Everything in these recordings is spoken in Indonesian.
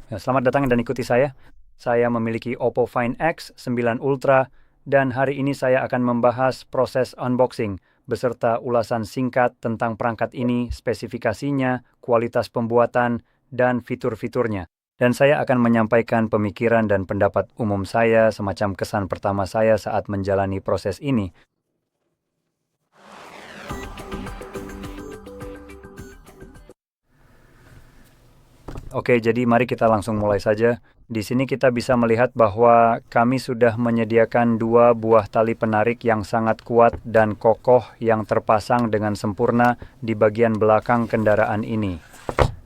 Ya, selamat datang dan ikuti saya. Saya memiliki Oppo Find X9 Ultra dan hari ini saya akan membahas proses unboxing beserta ulasan singkat tentang perangkat ini, spesifikasinya, kualitas pembuatan, dan fitur-fiturnya. Dan saya akan menyampaikan pemikiran dan pendapat umum saya semacam kesan pertama saya saat menjalani proses ini. Oke, jadi mari kita langsung mulai saja. Di sini kita bisa melihat bahwa kami sudah menyediakan dua buah tali penarik yang sangat kuat dan kokoh yang terpasang dengan sempurna di bagian belakang kendaraan ini.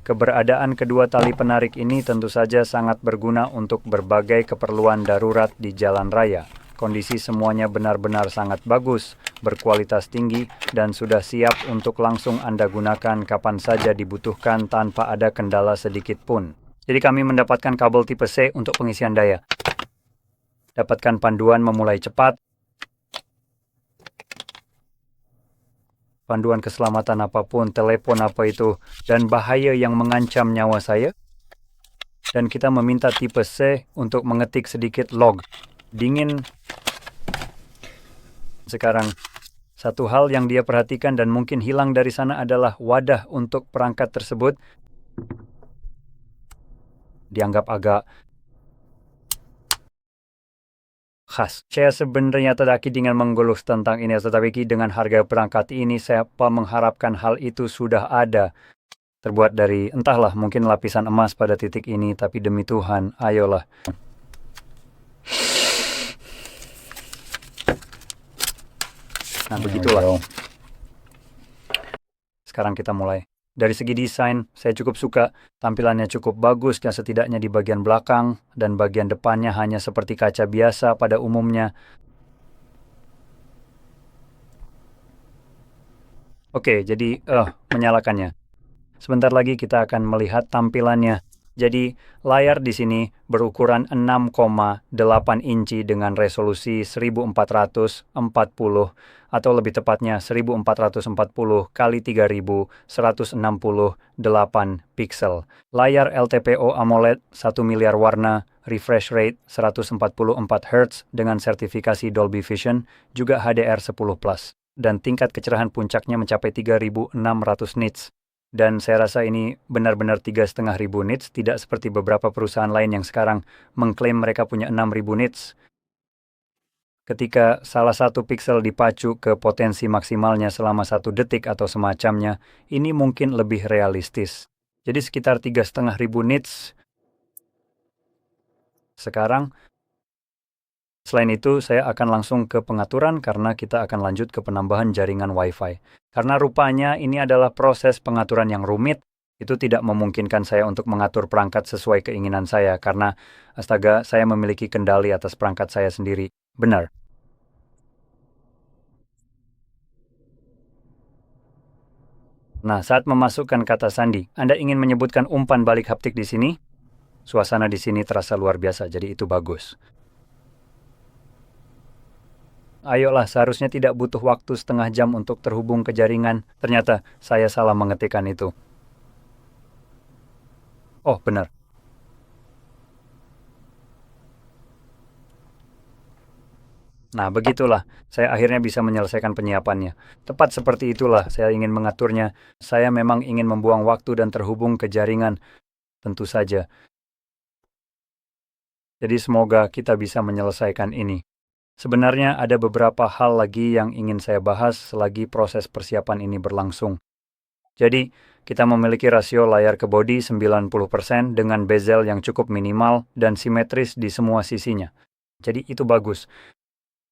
Keberadaan kedua tali penarik ini tentu saja sangat berguna untuk berbagai keperluan darurat di jalan raya. Kondisi semuanya benar-benar sangat bagus, berkualitas tinggi, dan sudah siap untuk langsung Anda gunakan kapan saja dibutuhkan tanpa ada kendala sedikit pun. Jadi kami mendapatkan kabel tipe C untuk pengisian daya. Dapatkan panduan memulai cepat, panduan keselamatan apapun, telepon apa itu, dan bahaya yang mengancam nyawa saya. Dan kita meminta tipe C untuk mengetik sedikit log. Dingin. Sekarang, satu hal yang dia perhatikan dan mungkin hilang dari sana adalah wadah untuk perangkat tersebut. Dianggap agak khas. Saya sebenarnya tidak dengan mengeluh tentang ini, tetapi dengan harga perangkat ini, saya mengharapkan hal itu sudah ada. Terbuat dari, entahlah, mungkin lapisan emas pada titik ini, tapi demi Tuhan, ayolah. Nah, begitulah. Sekarang kita mulai. Dari segi desain, saya cukup suka. Tampilannya cukup bagus dan setidaknya di bagian belakang dan bagian depannya hanya seperti kaca biasa pada umumnya. Oke, jadi menyalakannya. Sebentar lagi kita akan melihat tampilannya. Jadi, layar di sini berukuran 6,8 inci dengan resolusi 1440 atau lebih tepatnya 1440 kali 3168 pixel. Layar LTPO AMOLED 1 miliar warna, refresh rate 144 Hz dengan sertifikasi Dolby Vision, juga HDR10+, dan tingkat kecerahan puncaknya mencapai 3600 nits. Dan saya rasa ini benar-benar 3.500 nits, tidak seperti beberapa perusahaan lain yang sekarang mengklaim mereka punya 6.000 nits. Ketika salah satu pixel dipacu ke potensi maksimalnya selama 1 detik atau semacamnya, ini mungkin lebih realistis. Jadi sekitar 3.500 nits. Sekarang, selain itu, saya akan langsung ke pengaturan karena kita akan lanjut ke penambahan jaringan Wi-Fi. Karena rupanya ini adalah proses pengaturan yang rumit, itu tidak memungkinkan saya untuk mengatur perangkat sesuai keinginan saya karena, astaga, saya memiliki kendali atas perangkat saya sendiri. Benar. Nah, saat memasukkan kata sandi, Anda ingin menyebutkan umpan balik haptik di sini? Suasana di sini terasa luar biasa, jadi itu bagus. Ayolah, seharusnya tidak butuh waktu setengah jam untuk terhubung ke jaringan. Ternyata saya salah mengetikkan itu. Oh, benar. Nah, begitulah. Saya akhirnya bisa menyelesaikan penyiapannya. Tepat seperti itulah saya ingin mengaturnya. Saya memang ingin membuang waktu dan terhubung ke jaringan. Tentu saja. Jadi semoga kita bisa menyelesaikan ini. Sebenarnya ada beberapa hal lagi yang ingin saya bahas selagi proses persiapan ini berlangsung. Jadi, kita memiliki rasio layar ke bodi 90% dengan bezel yang cukup minimal dan simetris di semua sisinya. Jadi itu bagus.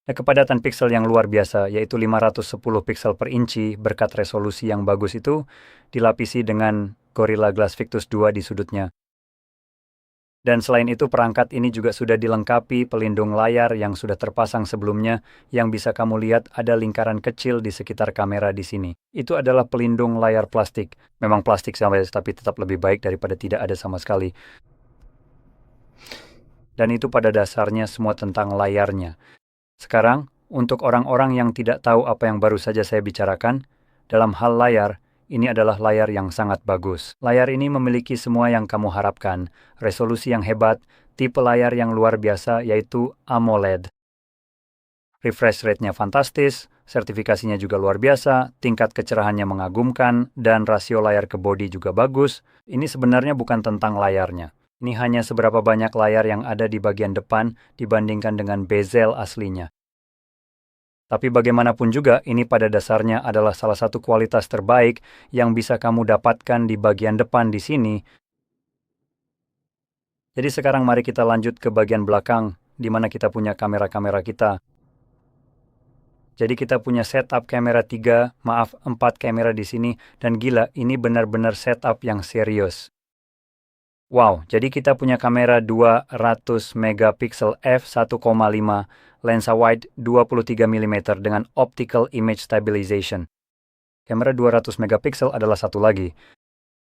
Kepadatan pixel yang luar biasa, yaitu 510 pixel per inci berkat resolusi yang bagus itu, dilapisi dengan Gorilla Glass Victus 2 di sudutnya. Dan selain itu perangkat ini juga sudah dilengkapi pelindung layar yang sudah terpasang sebelumnya yang bisa kamu lihat ada lingkaran kecil di sekitar kamera di sini. Itu adalah pelindung layar plastik. Memang plastik tapi tetap lebih baik daripada tidak ada sama sekali. Dan itu pada dasarnya semua tentang layarnya. Sekarang, untuk orang-orang yang tidak tahu apa yang baru saja saya bicarakan, dalam hal layar, ini adalah layar yang sangat bagus. Layar ini memiliki semua yang kamu harapkan, resolusi yang hebat, tipe layar yang luar biasa yaitu AMOLED. Refresh rate-nya fantastis, sertifikasinya juga luar biasa, tingkat kecerahannya mengagumkan, dan rasio layar ke bodi juga bagus. Ini sebenarnya bukan tentang layarnya. Ini hanya seberapa banyak layar yang ada di bagian depan dibandingkan dengan bezel aslinya. Tapi bagaimanapun juga, ini pada dasarnya adalah salah satu kualitas terbaik yang bisa kamu dapatkan di bagian depan di sini. Jadi sekarang mari kita lanjut ke bagian belakang, di mana kita punya kamera-kamera kita. Jadi kita punya setup kamera 4 kamera di sini, dan gila, ini benar-benar setup yang serius. Wow, jadi kita punya kamera 200 megapiksel f1,5, lensa wide 23 mm dengan optical image stabilization. Kamera 200 megapiksel adalah satu lagi.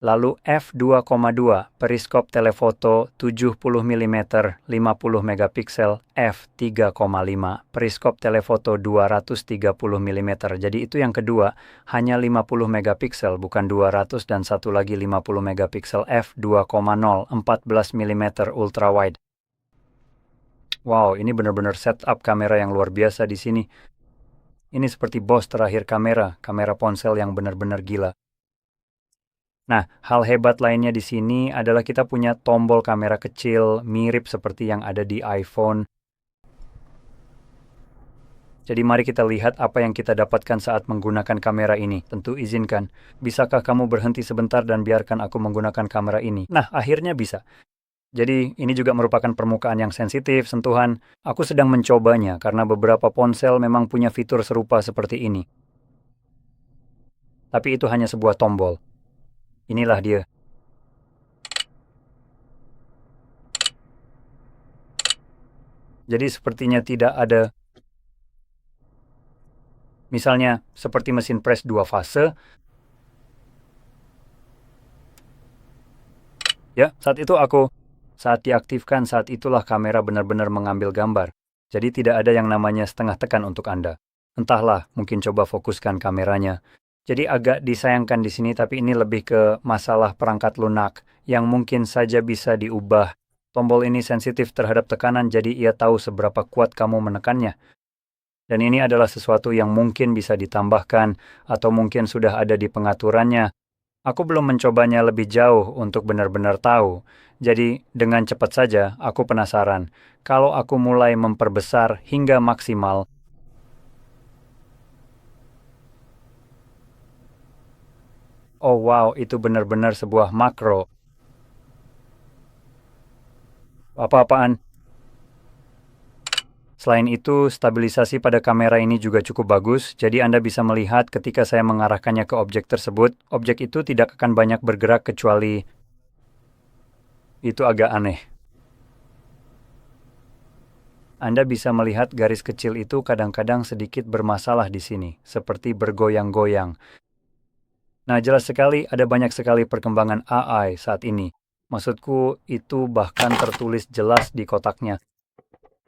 Lalu f2,2, periskop telefoto 70 mm 50 megapiksel, f3,5, periskop telefoto 230 mm. Jadi itu yang kedua, hanya 50 megapiksel, bukan 200, dan satu lagi 50 megapiksel, f2,0, 14 mm ultra wide. Wow, ini benar-benar setup kamera yang luar biasa di sini. Ini seperti bos terakhir kamera ponsel yang benar-benar gila. Nah, hal hebat lainnya di sini adalah kita punya tombol kamera kecil mirip seperti yang ada di iPhone. Jadi mari kita lihat apa yang kita dapatkan saat menggunakan kamera ini. Tentu izinkan, bisakah kamu berhenti sebentar dan biarkan aku menggunakan kamera ini? Nah, akhirnya bisa. Jadi ini juga merupakan permukaan yang sensitif, sentuhan. Aku sedang mencobanya karena beberapa ponsel memang punya fitur serupa seperti ini. Tapi itu hanya sebuah tombol. Inilah dia. Jadi sepertinya tidak ada, misalnya seperti mesin press 2 fase. Ya, saat diaktifkan, saat itulah kamera benar-benar mengambil gambar. Jadi tidak ada yang namanya setengah tekan untuk Anda. Entahlah, mungkin coba fokuskan kameranya. Jadi agak disayangkan di sini, tapi ini lebih ke masalah perangkat lunak yang mungkin saja bisa diubah. Tombol ini sensitif terhadap tekanan, jadi ia tahu seberapa kuat kamu menekannya. Dan ini adalah sesuatu yang mungkin bisa ditambahkan atau mungkin sudah ada di pengaturannya. Aku belum mencobanya lebih jauh untuk benar-benar tahu. Jadi, dengan cepat saja, aku penasaran. Kalau aku mulai memperbesar hingga maksimal, oh wow, itu benar-benar sebuah makro. Apa-apaan? Selain itu, stabilisasi pada kamera ini juga cukup bagus, jadi Anda bisa melihat ketika saya mengarahkannya ke objek tersebut, objek itu tidak akan banyak bergerak kecuali itu agak aneh. Anda bisa melihat garis kecil itu kadang-kadang sedikit bermasalah di sini, seperti bergoyang-goyang. Nah, jelas sekali ada banyak sekali perkembangan AI saat ini. Maksudku, itu bahkan tertulis jelas di kotaknya.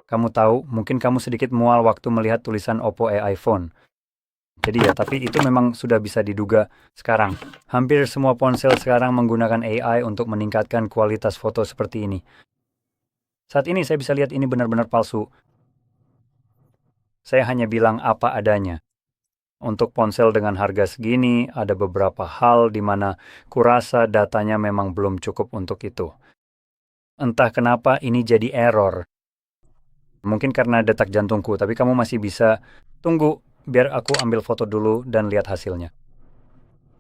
Kamu tahu, mungkin kamu sedikit mual waktu melihat tulisan Oppo AI Phone. Jadi ya, tapi itu memang sudah bisa diduga sekarang. Hampir semua ponsel sekarang menggunakan AI untuk meningkatkan kualitas foto seperti ini. Saat ini saya bisa lihat ini benar-benar palsu. Saya hanya bilang apa adanya. Untuk ponsel dengan harga segini, ada beberapa hal di mana kurasa datanya memang belum cukup untuk itu. Entah kenapa ini jadi error. Mungkin karena detak jantungku, tapi kamu masih bisa tunggu biar aku ambil foto dulu dan lihat hasilnya.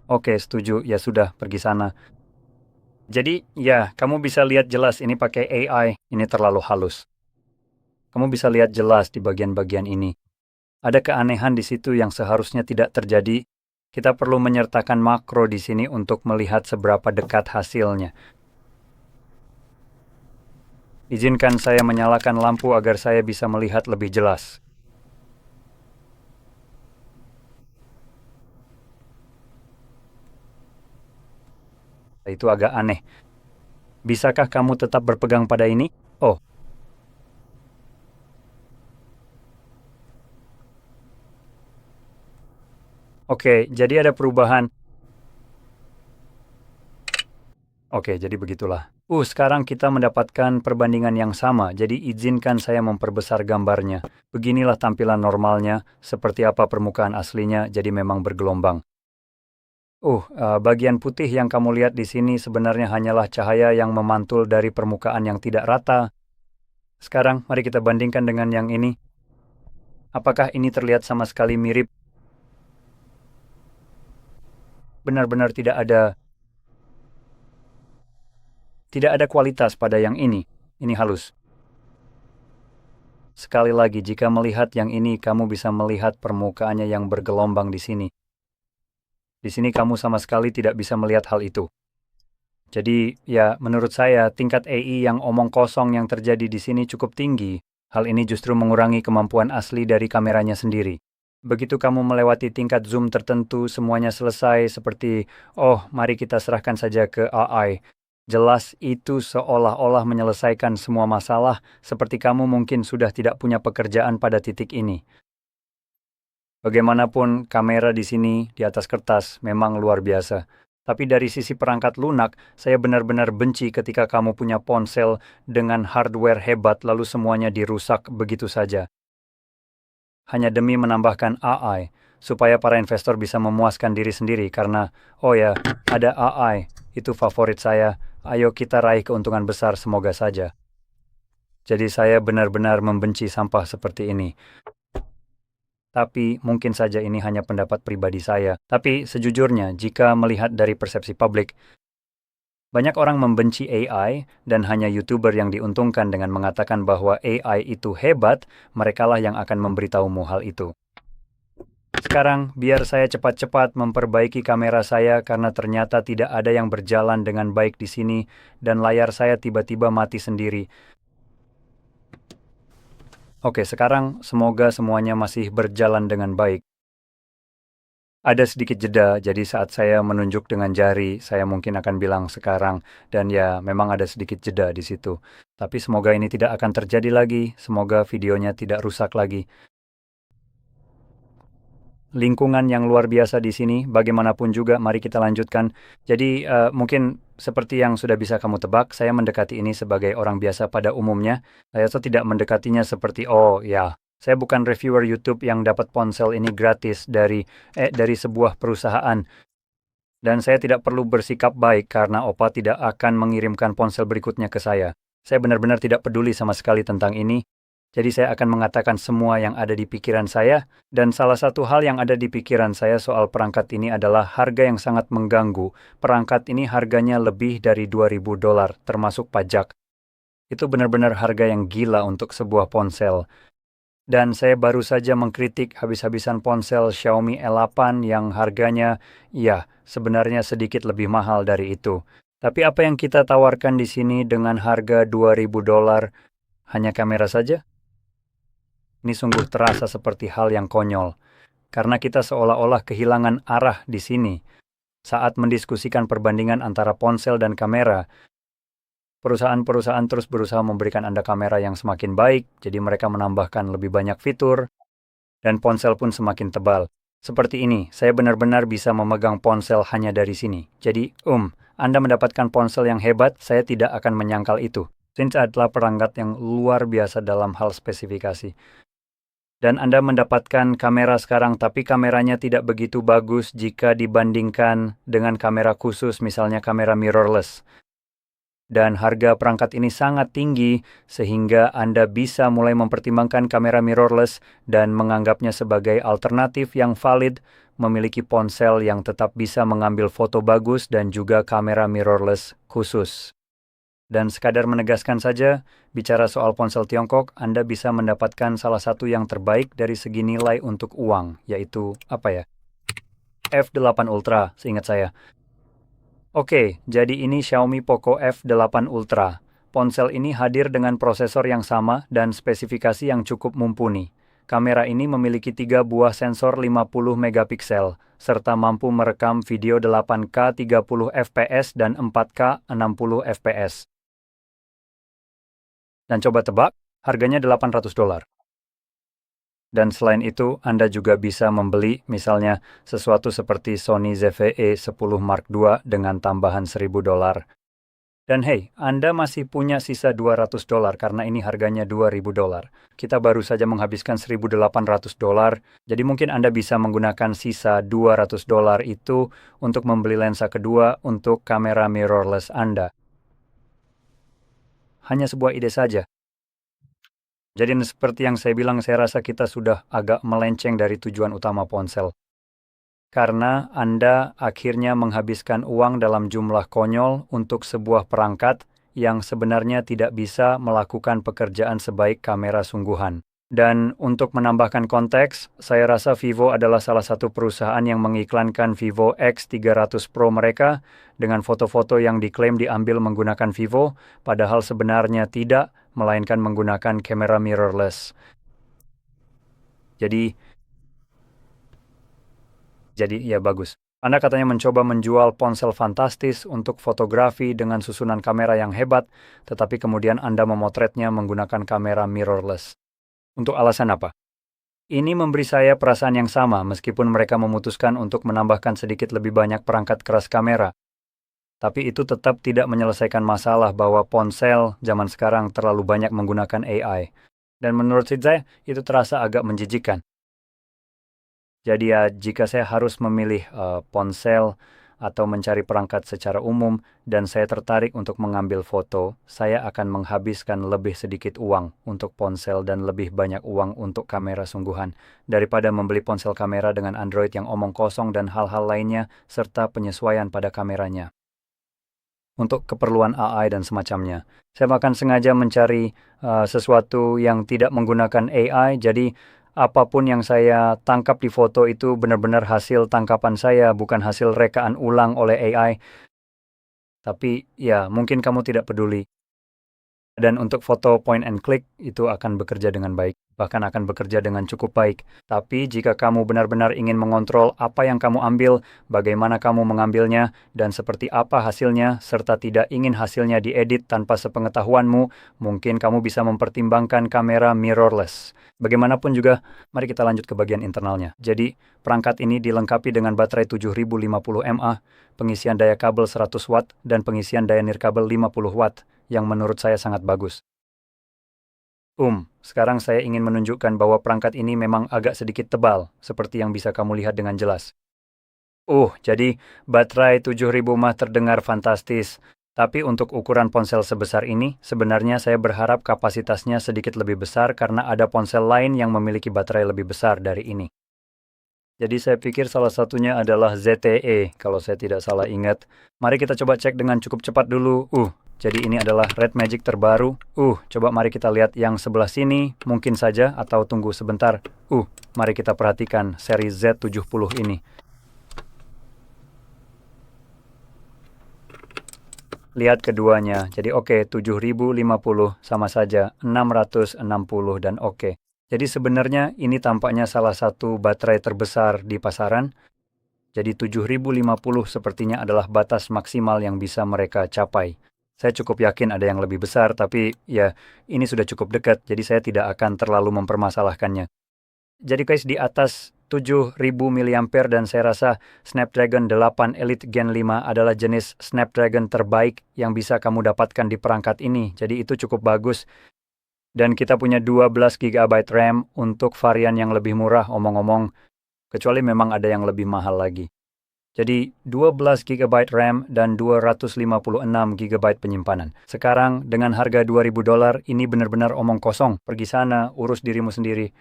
Oke, setuju. Ya sudah, pergi sana. Jadi, ya, kamu bisa lihat jelas ini pakai AI. Ini terlalu halus. Kamu bisa lihat jelas di bagian-bagian ini. Ada keanehan di situ yang seharusnya tidak terjadi. Kita perlu menyertakan makro di sini untuk melihat seberapa dekat hasilnya. Izinkan saya menyalakan lampu agar saya bisa melihat lebih jelas. Itu agak aneh. Bisakah kamu tetap berpegang pada ini? Oh, oke, jadi ada perubahan. Oke, jadi begitulah. Sekarang kita mendapatkan perbandingan yang sama, jadi izinkan saya memperbesar gambarnya. Beginilah tampilan normalnya, seperti apa permukaan aslinya, jadi memang bergelombang. Bagian putih yang kamu lihat di sini sebenarnya hanyalah cahaya yang memantul dari permukaan yang tidak rata. Sekarang, mari kita bandingkan dengan yang ini. Apakah ini terlihat sama sekali mirip? Benar-benar tidak ada kualitas pada yang ini. Ini halus. Sekali lagi, jika melihat yang ini, kamu bisa melihat permukaannya yang bergelombang di sini. Di sini kamu sama sekali tidak bisa melihat hal itu. Jadi, ya, menurut saya, tingkat AI yang omong kosong yang terjadi di sini cukup tinggi. Hal ini justru mengurangi kemampuan asli dari kameranya sendiri. Begitu kamu melewati tingkat zoom tertentu, semuanya selesai seperti, mari kita serahkan saja ke AI. Jelas itu seolah-olah menyelesaikan semua masalah, seperti kamu mungkin sudah tidak punya pekerjaan pada titik ini. Bagaimanapun, kamera di sini, di atas kertas, memang luar biasa. Tapi dari sisi perangkat lunak, saya benar-benar benci ketika kamu punya ponsel dengan hardware hebat lalu semuanya dirusak begitu saja. Hanya demi menambahkan AI, supaya para investor bisa memuaskan diri sendiri karena, ada AI, itu favorit saya, ayo kita raih keuntungan besar semoga saja. Jadi saya benar-benar membenci sampah seperti ini. Tapi mungkin saja ini hanya pendapat pribadi saya. Tapi sejujurnya, jika melihat dari persepsi publik, banyak orang membenci AI dan hanya YouTuber yang diuntungkan dengan mengatakan bahwa AI itu hebat, merekalah yang akan memberitahumu hal itu. Sekarang, biar saya cepat-cepat memperbaiki kamera saya karena ternyata tidak ada yang berjalan dengan baik di sini dan layar saya tiba-tiba mati sendiri. Oke, sekarang semoga semuanya masih berjalan dengan baik. Ada sedikit jeda, jadi saat saya menunjuk dengan jari, saya mungkin akan bilang sekarang, dan ya, memang ada sedikit jeda di situ. Tapi semoga ini tidak akan terjadi lagi, semoga videonya tidak rusak lagi. Lingkungan yang luar biasa di sini, bagaimanapun juga, mari kita lanjutkan. Jadi, mungkin seperti yang sudah bisa kamu tebak, saya mendekati ini sebagai orang biasa pada umumnya. Saya tidak mendekatinya seperti, saya bukan reviewer YouTube yang dapat ponsel ini gratis dari sebuah perusahaan. Dan saya tidak perlu bersikap baik karena Opa tidak akan mengirimkan ponsel berikutnya ke saya. Saya benar-benar tidak peduli sama sekali tentang ini. Jadi saya akan mengatakan semua yang ada di pikiran saya, dan salah satu hal yang ada di pikiran saya soal perangkat ini adalah harga yang sangat mengganggu. Perangkat ini harganya lebih dari $2.000 termasuk pajak. Itu benar-benar harga yang gila untuk sebuah ponsel. Dan saya baru saja mengkritik habis-habisan ponsel Xiaomi A8 yang harganya, sebenarnya sedikit lebih mahal dari itu. Tapi apa yang kita tawarkan di sini dengan harga $2.000 hanya kamera saja? Ini sungguh terasa seperti hal yang konyol, karena kita seolah-olah kehilangan arah di sini. Saat mendiskusikan perbandingan antara ponsel dan kamera, perusahaan-perusahaan terus berusaha memberikan Anda kamera yang semakin baik, jadi mereka menambahkan lebih banyak fitur, dan ponsel pun semakin tebal. Seperti ini, saya benar-benar bisa memegang ponsel hanya dari sini. Jadi, Anda mendapatkan ponsel yang hebat, saya tidak akan menyangkal itu. Sinch adalah perangkat yang luar biasa dalam hal spesifikasi. Dan Anda mendapatkan kamera sekarang, tapi kameranya tidak begitu bagus jika dibandingkan dengan kamera khusus, misalnya kamera mirrorless. Dan harga perangkat ini sangat tinggi, sehingga Anda bisa mulai mempertimbangkan kamera mirrorless dan menganggapnya sebagai alternatif yang valid, memiliki ponsel yang tetap bisa mengambil foto bagus dan juga kamera mirrorless khusus. Dan sekadar menegaskan saja, bicara soal ponsel Tiongkok, Anda bisa mendapatkan salah satu yang terbaik dari segi nilai untuk uang, yaitu, F8 Ultra, seingat saya. Oke, jadi ini Xiaomi Poco F8 Ultra. Ponsel ini hadir dengan prosesor yang sama dan spesifikasi yang cukup mumpuni. Kamera ini memiliki 3 buah sensor 50 megapiksel, serta mampu merekam video 8K 30 fps dan 4K 60 fps. Dan coba tebak, harganya $800. Dan selain itu, Anda juga bisa membeli misalnya sesuatu seperti Sony ZV-E10 Mark II dengan tambahan $1.000. Dan hey, Anda masih punya sisa $200 karena ini harganya $2.000. Kita baru saja menghabiskan $1.800, jadi mungkin Anda bisa menggunakan sisa $200 itu untuk membeli lensa kedua untuk kamera mirrorless Anda. Hanya sebuah ide saja. Jadi seperti yang saya bilang, saya rasa kita sudah agak melenceng dari tujuan utama ponsel. Karena Anda akhirnya menghabiskan uang dalam jumlah konyol untuk sebuah perangkat yang sebenarnya tidak bisa melakukan pekerjaan sebaik kamera sungguhan. Dan untuk menambahkan konteks, saya rasa Vivo adalah salah satu perusahaan yang mengiklankan Vivo X300 Pro mereka dengan foto-foto yang diklaim diambil menggunakan Vivo, padahal sebenarnya tidak, melainkan menggunakan kamera mirrorless. Jadi ya bagus. Anda katanya mencoba menjual ponsel fantastis untuk fotografi dengan susunan kamera yang hebat, tetapi kemudian Anda memotretnya menggunakan kamera mirrorless. Untuk alasan apa? Ini memberi saya perasaan yang sama meskipun mereka memutuskan untuk menambahkan sedikit lebih banyak perangkat keras kamera. Tapi itu tetap tidak menyelesaikan masalah bahwa ponsel zaman sekarang terlalu banyak menggunakan AI. Dan menurut saya, itu terasa agak menjijikan. Jadi ya, jika saya harus memilih ponsel atau mencari perangkat secara umum dan saya tertarik untuk mengambil foto, saya akan menghabiskan lebih sedikit uang untuk ponsel dan lebih banyak uang untuk kamera sungguhan daripada membeli ponsel kamera dengan Android yang omong kosong dan hal-hal lainnya serta penyesuaian pada kameranya. Untuk keperluan AI dan semacamnya, saya akan sengaja mencari sesuatu yang tidak menggunakan AI, jadi apapun yang saya tangkap di foto itu benar-benar hasil tangkapan saya, bukan hasil rekaan ulang oleh AI. Tapi ya, mungkin kamu tidak peduli. Dan untuk foto point and click, itu akan bekerja dengan baik, bahkan akan bekerja dengan cukup baik. Tapi jika kamu benar-benar ingin mengontrol apa yang kamu ambil, bagaimana kamu mengambilnya, dan seperti apa hasilnya, serta tidak ingin hasilnya diedit tanpa sepengetahuanmu, mungkin kamu bisa mempertimbangkan kamera mirrorless. Bagaimanapun juga, mari kita lanjut ke bagian internalnya. Jadi, perangkat ini dilengkapi dengan baterai 7050 mAh, pengisian daya kabel 100 watt, dan pengisian daya nirkabel 50 watt, yang menurut saya sangat bagus. Sekarang saya ingin menunjukkan bahwa perangkat ini memang agak sedikit tebal, seperti yang bisa kamu lihat dengan jelas. Jadi baterai 7000 mAh terdengar fantastis. Tapi untuk ukuran ponsel sebesar ini, sebenarnya saya berharap kapasitasnya sedikit lebih besar karena ada ponsel lain yang memiliki baterai lebih besar dari ini. Jadi saya pikir salah satunya adalah ZTE, kalau saya tidak salah ingat. Mari kita coba cek dengan cukup cepat dulu. Jadi ini adalah Red Magic terbaru. Coba mari kita lihat yang sebelah sini, mungkin saja, atau tunggu sebentar. Mari kita perhatikan seri Z70 ini. Lihat keduanya, jadi 7050 sama saja, 660 dan oke. Jadi sebenarnya ini tampaknya salah satu baterai terbesar di pasaran. Jadi 7050 sepertinya adalah batas maksimal yang bisa mereka capai. Saya cukup yakin ada yang lebih besar, tapi ya ini sudah cukup dekat, jadi saya tidak akan terlalu mempermasalahkannya. Jadi guys, di atas 7000 mAh dan saya rasa Snapdragon 8 Elite Gen 5 adalah jenis Snapdragon terbaik yang bisa kamu dapatkan di perangkat ini. Jadi itu cukup bagus. Dan kita punya 12 GB RAM untuk varian yang lebih murah, omong-omong. Kecuali memang ada yang lebih mahal lagi. Jadi 12 GB RAM dan 256 GB penyimpanan. Sekarang dengan harga $2.000 ini benar-benar omong kosong. Pergi sana, urus dirimu sendiri.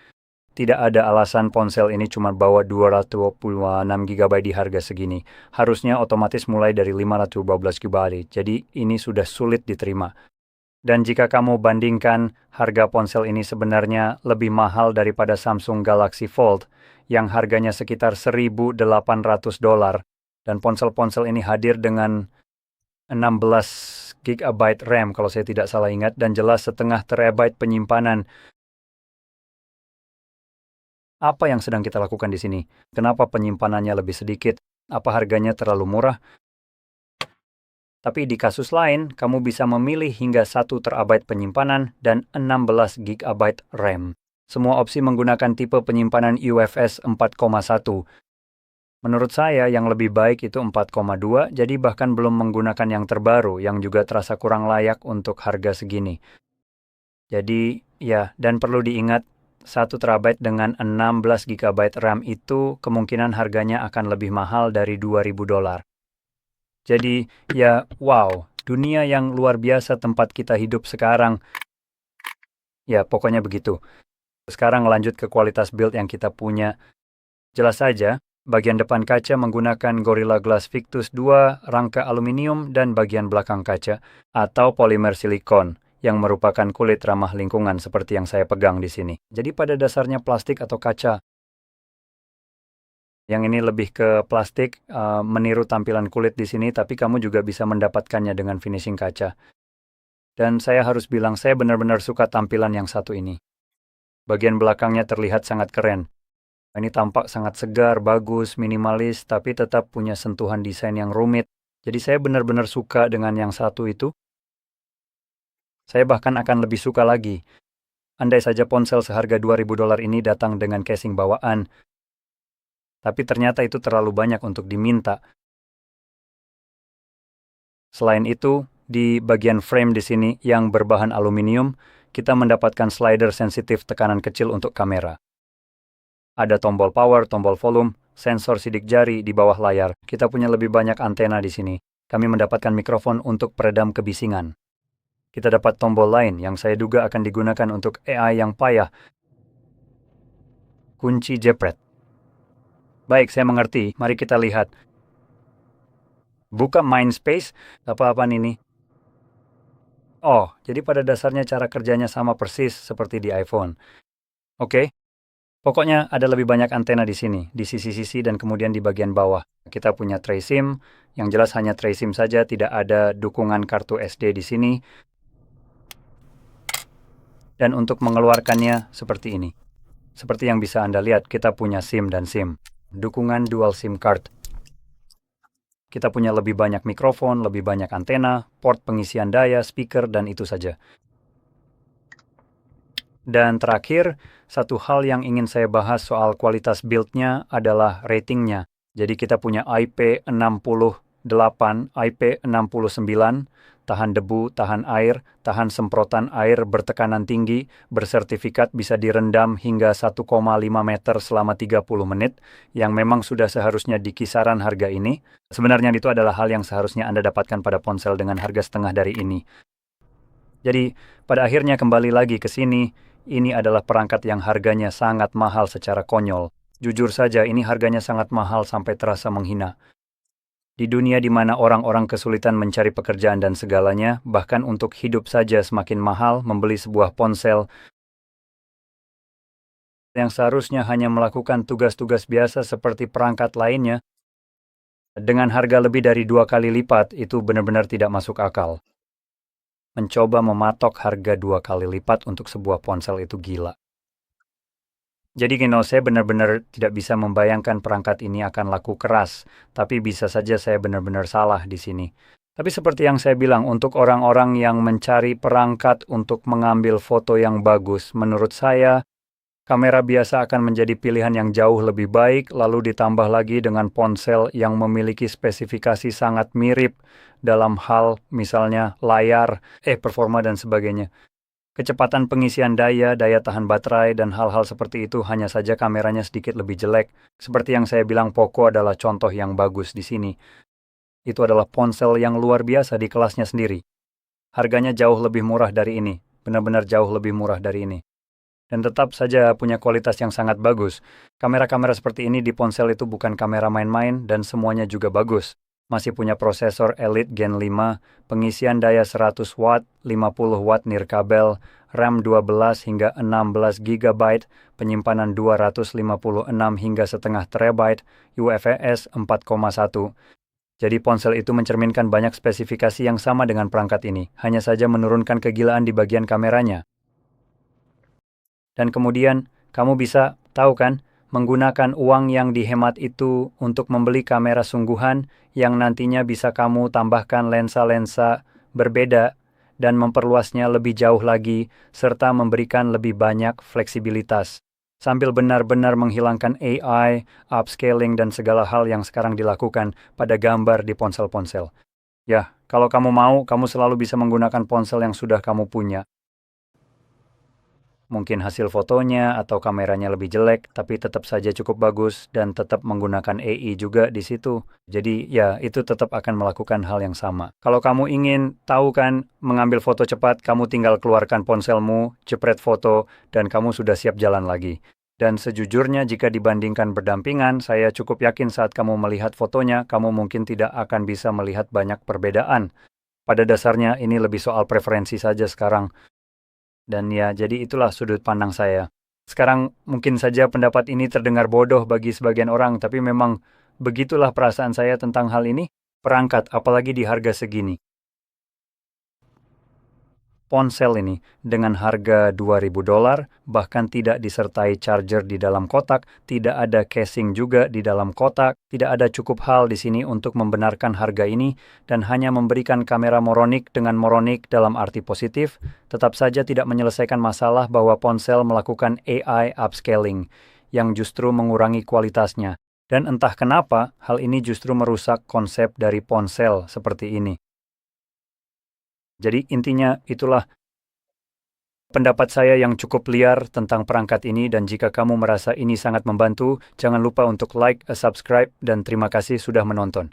Tidak ada alasan ponsel ini cuma bawa 226 GB di harga segini. Harusnya otomatis mulai dari 512 GB. Jadi ini sudah sulit diterima. Dan jika kamu bandingkan harga ponsel ini sebenarnya lebih mahal daripada Samsung Galaxy Fold yang harganya sekitar $1.800 dan ponsel-ponsel ini hadir dengan 16 GB RAM kalau saya tidak salah ingat dan jelas setengah terabyte penyimpanan. Apa yang sedang kita lakukan di sini? Kenapa penyimpanannya lebih sedikit? Apa harganya terlalu murah? Tapi di kasus lain, kamu bisa memilih hingga 1 terabyte penyimpanan dan 16 GB RAM. Semua opsi menggunakan tipe penyimpanan UFS 4.1. Menurut saya yang lebih baik itu 4,2, jadi bahkan belum menggunakan yang terbaru yang juga terasa kurang layak untuk harga segini. Jadi, ya, dan perlu diingat 1 terabyte dengan 16 GB RAM itu kemungkinan harganya akan lebih mahal dari $2.000. Jadi, ya, wow, dunia yang luar biasa tempat kita hidup sekarang. Ya, pokoknya begitu. Sekarang lanjut ke kualitas build yang kita punya. Jelas saja, bagian depan kaca menggunakan Gorilla Glass Victus 2, rangka aluminium, dan bagian belakang kaca, atau polimer silikon, yang merupakan kulit ramah lingkungan seperti yang saya pegang di sini. Jadi pada dasarnya plastik atau kaca. Yang ini lebih ke plastik, meniru tampilan kulit di sini, tapi kamu juga bisa mendapatkannya dengan finishing kaca. Dan saya harus bilang, saya benar-benar suka tampilan yang satu ini. Bagian belakangnya terlihat sangat keren. Ini tampak sangat segar, bagus, minimalis, tapi tetap punya sentuhan desain yang rumit. Jadi saya benar-benar suka dengan yang satu itu. Saya bahkan akan lebih suka lagi. Andai saja ponsel seharga $2.000 ini datang dengan casing bawaan. Tapi ternyata itu terlalu banyak untuk diminta. Selain itu, di bagian frame di sini yang berbahan aluminium, kita mendapatkan slider sensitif tekanan kecil untuk kamera. Ada tombol power, tombol volume, sensor sidik jari di bawah layar. Kita punya lebih banyak antena di sini. Kami mendapatkan mikrofon untuk peredam kebisingan. Kita dapat tombol lain yang saya duga akan digunakan untuk AI yang payah. Kunci jepret. Baik, saya mengerti. Mari kita lihat. Buka Mindspace. Apa-apaan ini? Oh, jadi pada dasarnya cara kerjanya sama persis seperti di iPhone. Oke. Pokoknya ada lebih banyak antena di sini, di sisi-sisi dan kemudian di bagian bawah. Kita punya tray SIM, yang jelas hanya tray SIM saja, tidak ada dukungan kartu SD di sini. Dan untuk mengeluarkannya seperti ini. Seperti yang bisa Anda lihat, kita punya SIM dan SIM. Dukungan dual SIM card. Kita punya lebih banyak mikrofon, lebih banyak antena, port pengisian daya, speaker, dan itu saja. Dan terakhir, satu hal yang ingin saya bahas soal kualitas build-nya adalah ratingnya. Jadi kita punya IP68, IP69, tahan debu, tahan air, tahan semprotan air bertekanan tinggi, bersertifikat bisa direndam hingga 1,5 meter selama 30 menit, yang memang sudah seharusnya di kisaran harga ini. Sebenarnya itu adalah hal yang seharusnya Anda dapatkan pada ponsel dengan harga setengah dari ini. Jadi, pada akhirnya kembali lagi ke sini, ini adalah perangkat yang harganya sangat mahal secara konyol. Jujur saja, ini harganya sangat mahal sampai terasa menghina. Di dunia di mana orang-orang kesulitan mencari pekerjaan dan segalanya, bahkan untuk hidup saja semakin mahal, membeli sebuah ponsel yang seharusnya hanya melakukan tugas-tugas biasa seperti perangkat lainnya, dengan harga lebih dari 2 kali lipat, itu benar-benar tidak masuk akal. Mencoba mematok harga 2 kali lipat untuk sebuah ponsel itu gila. Jadi saya benar-benar tidak bisa membayangkan perangkat ini akan laku keras, tapi bisa saja saya benar-benar salah di sini. Tapi seperti yang saya bilang, untuk orang-orang yang mencari perangkat untuk mengambil foto yang bagus, menurut saya, kamera biasa akan menjadi pilihan yang jauh lebih baik, lalu ditambah lagi dengan ponsel yang memiliki spesifikasi sangat mirip dalam hal misalnya layar, performa dan sebagainya. Kecepatan pengisian daya, daya tahan baterai, dan hal-hal seperti itu hanya saja kameranya sedikit lebih jelek. Seperti yang saya bilang, Poco adalah contoh yang bagus di sini. Itu adalah ponsel yang luar biasa di kelasnya sendiri. Harganya jauh lebih murah dari ini, benar-benar jauh lebih murah dari ini. Dan tetap saja punya kualitas yang sangat bagus. Kamera-kamera seperti ini di ponsel itu bukan kamera main-main dan semuanya juga bagus. Masih punya prosesor Elite Gen 5, pengisian daya 100 watt, 50 watt nirkabel, RAM 12 hingga 16 GB, penyimpanan 256 hingga setengah terabyte, UFS 4,1. Jadi ponsel itu mencerminkan banyak spesifikasi yang sama dengan perangkat ini, hanya saja menurunkan kegilaan di bagian kameranya. Dan kemudian, kamu bisa tahu kan, menggunakan uang yang dihemat itu untuk membeli kamera sungguhan yang nantinya bisa kamu tambahkan lensa-lensa berbeda dan memperluasnya lebih jauh lagi, serta memberikan lebih banyak fleksibilitas. sambil benar-benar menghilangkan AI, upscaling, dan segala hal yang sekarang dilakukan pada gambar di ponsel-ponsel. Ya, kalau kamu mau, kamu selalu bisa menggunakan ponsel yang sudah kamu punya. Mungkin hasil fotonya atau kameranya lebih jelek, tapi tetap saja cukup bagus dan tetap menggunakan AI juga di situ. Jadi ya, itu tetap akan melakukan hal yang sama. Kalau kamu ingin tahu kan, mengambil foto cepat, kamu tinggal keluarkan ponselmu, jepret foto, dan kamu sudah siap jalan lagi. Dan sejujurnya jika dibandingkan berdampingan, saya cukup yakin saat kamu melihat fotonya, kamu mungkin tidak akan bisa melihat banyak perbedaan. Pada dasarnya ini lebih soal preferensi saja sekarang. Dan ya, jadi itulah sudut pandang saya. Sekarang mungkin saja pendapat ini terdengar bodoh bagi sebagian orang, tapi memang begitulah perasaan saya tentang hal ini. Perangkat, apalagi di harga segini. Ponsel ini dengan harga $2.000, bahkan tidak disertai charger di dalam kotak, tidak ada casing juga di dalam kotak, tidak ada cukup hal di sini untuk membenarkan harga ini, dan hanya memberikan kamera Moronik dengan Moronik dalam arti positif, tetap saja tidak menyelesaikan masalah bahwa ponsel melakukan AI upscaling, yang justru mengurangi kualitasnya. Dan entah kenapa, hal ini justru merusak konsep dari ponsel seperti ini. Jadi intinya itulah pendapat saya yang cukup liar tentang perangkat ini, dan jika kamu merasa ini sangat membantu, jangan lupa untuk like, subscribe, dan terima kasih sudah menonton.